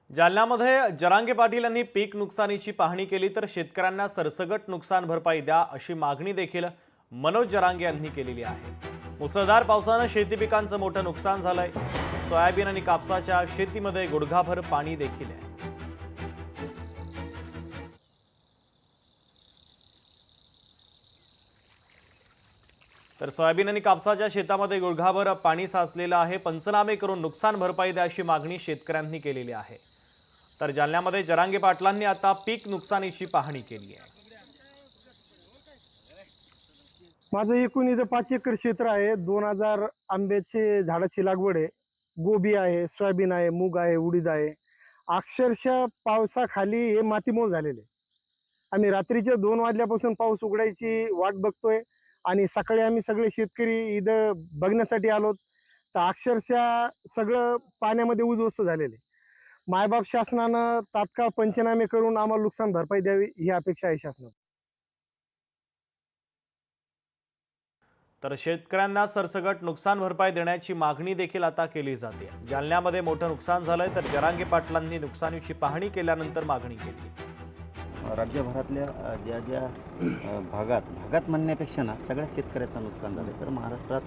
जालन्यामध्ये जरांगे पाटील यांनी पीक नुकसानीची पाहणी केली तर शेतकऱ्यांना सरसकट नुकसान भरपाई द्या अशी मागणी देखील मनोज जरांगे यांनी केलेली आहे। मुसळधार पावसाने शेती पिकांचं मोठं नुकसान झालंय। सोयाबीन आणि कापसाच्या शेतीमध्ये गुडघाभर पाणी देखील आहे। तर सोयाबीन आणि कापसाच्या शेतामध्ये गुडघाभर पाणी साचलेलं आहे। पंचनामे करून नुकसान भरपाई द्या अशी मागणी शेतकऱ्यांनी केलेली आहे। तर जालन्यामध्ये जरांगे पाटलांनी आता पीक नुकसानीची पाहणी केली आहे। माझं एकूण इथं 5 एकर क्षेत्र आहे। 2000 आंब्याचे झाडाची लागवड आहे, गोबी आहे, सोयाबीन आहे, मूग आहे, उडीद आहे। अक्षरशः पावसाखाली हे मातीमोल झालेले। आम्ही रात्रीच्या 2 वाजल्यापासून पाऊस उघडायची वाट बघतोय आणि सकाळी आम्ही सगळे शेतकरी इथं बघण्यासाठी आलो। तर अक्षरशः सगळं पाण्यामध्ये उद्ध्वस्त झालेले। मायबाप शासनानं तात्काळ पंचनामे करून आम्हाला नुकसान भरपाई द्यावी ही अपेक्षा आहे शासनाची। तर शेतकऱ्यांना सरसकट नुकसान भरपाई देण्याची मागणी देखील आता केली जाते। जालन्यामध्ये मोठं नुकसान झालंय तर जरांगे पाटलांनी नुकसानीची पाहणी केल्यानंतर मागणी केली। राज्यभरातल्या ज्या ज्या भागात म्हणण्यापेक्षा ना सगळ्या शेतकऱ्याचं नुकसान झालं तर महाराष्ट्रात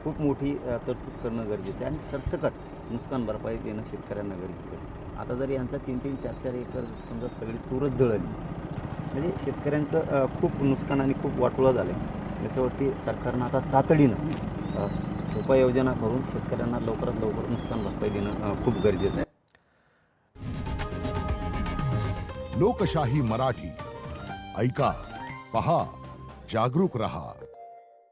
खूप मोठी तरतूद करणं गरजेचं आहे आणि सरसकट नुकसान भरपाई देणं शेतकऱ्यांना गरजेचं आहे। आता जर यांचा 3-3, 4-4 एकर समजा सगळी तूरच जळली म्हणजे शेतकऱ्यांचं खूप नुकसान आणि खूप वाटोळं झालं आहे। याच्यावरती सरकारनं आता तातडीनं उपाययोजना करून शेतकऱ्यांना लवकरात लवकर नुकसान भरपाई देणं खूप गरजेचं आहे। लोकशाही मराठी ऐका, पहा, जागरूक रहा।